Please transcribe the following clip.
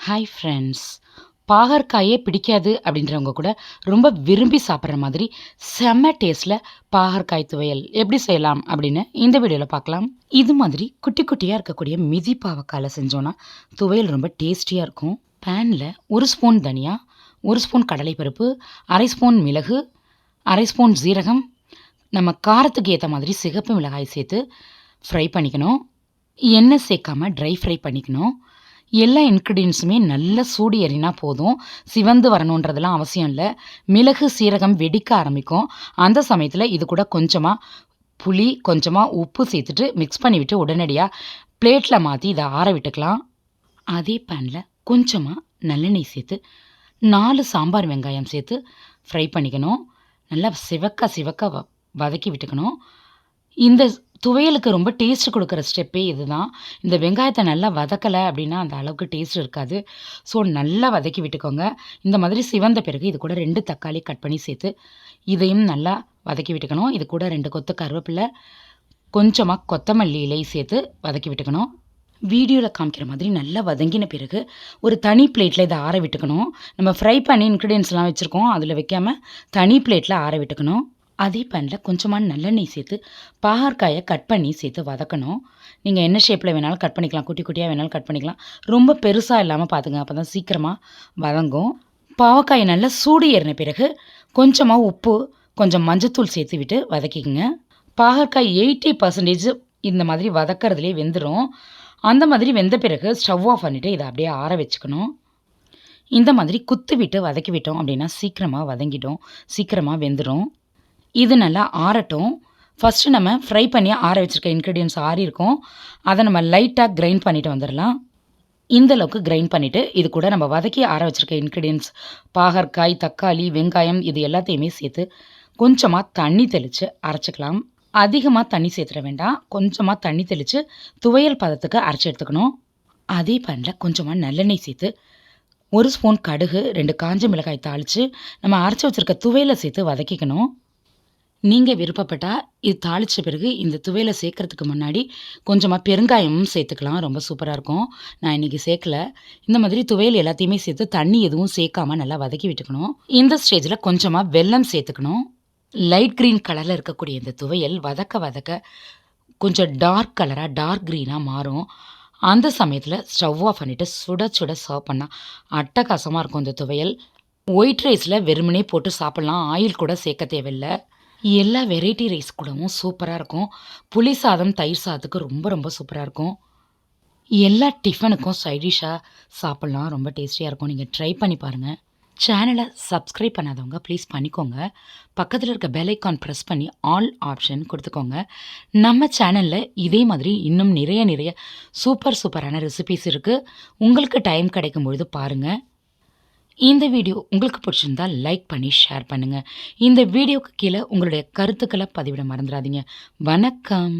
Hi friends. பாகற்காயே பிடிக்காது அப்படின்றவங்க கூட ரொம்ப விரும்பி சாப்பிட்ற மாதிரி செம்ம டேஸ்ட்டில் பாகற்காய் துவையல் எப்படி செய்யலாம் அப்படின்னு இந்த வீடியோவில் பார்க்கலாம். இது மாதிரி குட்டி குட்டியாக இருக்கக்கூடிய மிதி பாவக்காயில் செஞ்சோன்னா துவையல் ரொம்ப டேஸ்டியாக இருக்கும். பேனில் 1 ஸ்பூன் தனியா, 1 ஸ்பூன் கடலைப்பருப்பு, 1/2 ஸ்பூன் மிளகு, 1/2 ஸ்பூன் ஜீரகம், நம்ம காரத்துக்கு ஏற்ற மாதிரி சிகப்பு மிளகாய் சேர்த்து ஃப்ரை பண்ணிக்கணும். எண்ணெய் சேர்க்காம ட்ரை ஃப்ரை பண்ணிக்கணும். எல்லா இன்க்ரீடியன்ஸுமே நல்லா சூடு ஏறினா போதும். சிவந்து வரணுன்றதெல்லாம் அவசியம் இல்லை. மிளகு சீரகம் வெடிக்க ஆரம்பிக்கும். அந்த சமயத்தில் இது கூட கொஞ்சமாக புளி, கொஞ்சமாக உப்பு சேர்த்துட்டு மிக்ஸ் பண்ணிவிட்டு உடனடியாக பிளேட்டில் மாற்றி இதை ஆற விட்டுக்கலாம். அதே பேனில் கொஞ்சமாக நல்லெண்ணெய் சேர்த்து 4 சாம்பார் வெங்காயம் சேர்த்து ஃப்ரை பண்ணிக்கணும். நல்லா சிவக்க வதக்கி விட்டுக்கணும். இந்த துவையலுக்கு ரொம்ப டேஸ்ட் கொடுக்குற ஸ்டெப்பே இதுதான். இந்த வெங்காயத்தை நல்லா வதக்கலை அப்படின்னா அந்த அளவுக்கு டேஸ்ட் இருக்காது. ஸோ நல்லா வதக்கி விட்டுக்கோங்க. இந்த மாதிரி சிவந்த பிறகு இது கூட 2 தக்காளி கட் பண்ணி சேர்த்து இதையும் நல்லா வதக்கி விட்டுக்கணும். இது கூட 2 கொத்து கருவேப்பிலை, கொஞ்சமாக கொத்தமல்லி இலை சேர்த்து வதக்கி விட்டுக்கணும். வீடியோவில் காமிக்கிற மாதிரி நல்லா வதங்கின பிறகு ஒரு தனி பிளேட்டில் இதை ஆற விட்டுக்கணும். நம்ம ஃப்ரை பண்ணி இன்க்ரீடியன்ஸ்லாம் வச்சுருக்கோம், அதில் வைக்காமல் தனி பிளேட்டில் ஆற விட்டுக்கணும். அதே பேனில் கொஞ்சமாக நல்லெண்ணெய் சேர்த்து பாகற்காயை கட் பண்ணி சேர்த்து வதக்கணும். நீங்கள் என்ன ஷேப்பில் வேணாலும் கட் பண்ணிக்கலாம், குட்டி குட்டியாக வேணாலும் கட் பண்ணிக்கலாம். ரொம்ப பெருசாக இல்லாமல் பார்த்துங்க, அப்போ தான் சீக்கிரமாக வதங்கும். பாவக்காயை நல்லா சூடு ஏறின பிறகு கொஞ்சமாக உப்பு, கொஞ்சம் மஞ்சத்தூள் சேர்த்து விட்டு வதக்கிக்கங்க. பாகற்காய் 80% இந்த மாதிரி வதக்கிறதுலே வெந்துடும். அந்த மாதிரி வெந்த பிறகு ஸ்டவ் ஆஃப் பண்ணிவிட்டு இதை அப்படியே ஆற வச்சுக்கணும். இந்த மாதிரி குத்து விட்டு வதக்கி விட்டோம் அப்படின்னா சீக்கிரமாக வதங்கிடும், சீக்கிரமாக வெந்துடும். இது நல்லா ஆறட்டும். ஃபஸ்ட்டு நம்ம ஃப்ரை பண்ணி ஆற வச்சுருக்க இன்க்ரீடியன்ஸ் ஆறியிருக்கோம். அதை நம்ம லைட்டாக கிரைண்ட் பண்ணிவிட்டு வந்துடலாம். இந்தளவுக்கு கிரைண்ட் பண்ணிவிட்டு இது கூட நம்ம வதக்கி ஆற வச்சுருக்க இன்க்ரீடியன்ஸ் பாகற்காய், தக்காளி, வெங்காயம் இது எல்லாத்தையுமே சேர்த்து கொஞ்சமாக தண்ணி தெளித்து அரைச்சிக்கலாம். அதிகமாக தண்ணி சேர்த்துட வேண்டாம். கொஞ்சமாக தண்ணி தெளித்து துவையல் பதத்துக்கு அரைச்சி எடுத்துக்கணும். அதே பேனில் கொஞ்சமாக நல்லெண்ணெய் சேர்த்து 1 ஸ்பூன் கடுகு, 2 காஞ்ச மிளகாய் தாளித்து நம்ம அரைச்சி வச்சுருக்க துவையலை சேர்த்து வதக்கிக்கணும். நீங்கள் விருப்பப்பட்டால் இது தாளித்த பிறகு இந்த துவையலை சேர்க்குறதுக்கு முன்னாடி கொஞ்சமாக பெருங்காயமும் சேர்த்துக்கலாம். ரொம்ப சூப்பராக இருக்கும். நான் இன்றைக்கி சேர்க்கல. இந்த மாதிரி துவையல் எல்லாத்தையுமே சேர்த்து தண்ணி எதுவும் சேர்க்காமல் நல்லா வதக்கி விட்டுக்கணும். இந்த ஸ்டேஜில் கொஞ்சமாக வெல்லம் சேர்த்துக்கணும். லைட் க்ரீன் கலரில் இருக்கக்கூடிய இந்த துவையல் வதக்க கொஞ்சம் டார்க் கலராக டார்க் க்ரீனாக மாறும். அந்த சமயத்தில் ஸ்டவ் ஆஃப் பண்ணிவிட்டு சுட சர்வ் பண்ணால் அட்டகாசமாக இருக்கும் இந்த துவையல். ஒயிட் ரைஸில் வெறுமனே போட்டு சாப்பிட்லாம், ஆயில் கூட சேர்க்க தேவையில்லை. எல்லா வெரைட்டி ரைஸ் கூடவும் சூப்பராக இருக்கும். புளி சாதம், தயிர் சாதத்துக்கு ரொம்ப சூப்பராக இருக்கும். எல்லா டிஃபனுக்கும் சைடிஷ்ஷாக சாப்பிட்லாம், ரொம்ப டேஸ்டியாக இருக்கும். நீங்கள் ட்ரை பண்ணி பாருங்கள். சேனலை சப்ஸ்கிரைப் பண்ணாதவங்க ப்ளீஸ் பண்ணிக்கோங்க. பக்கத்தில் இருக்க பெல் ஐக்கான் ப்ரெஸ் பண்ணி ஆல் ஆப்ஷன் கொடுத்துக்கோங்க. நம்ம சேனலில் இதே மாதிரி இன்னும் நிறைய சூப்பரான ரெசிபீஸ் இருக்குது. உங்களுக்கு டைம் கிடைக்கும் பொழுது பாருங்கள். இந்த வீடியோ உங்களுக்கு பிடிச்சிருந்தா லைக் பண்ணி ஷேர் பண்ணுங்கள். இந்த வீடியோவுக்கு கீழே உங்களுடைய கருத்துக்களை பதிவிட மறந்துடாதீங்க. வணக்கம்.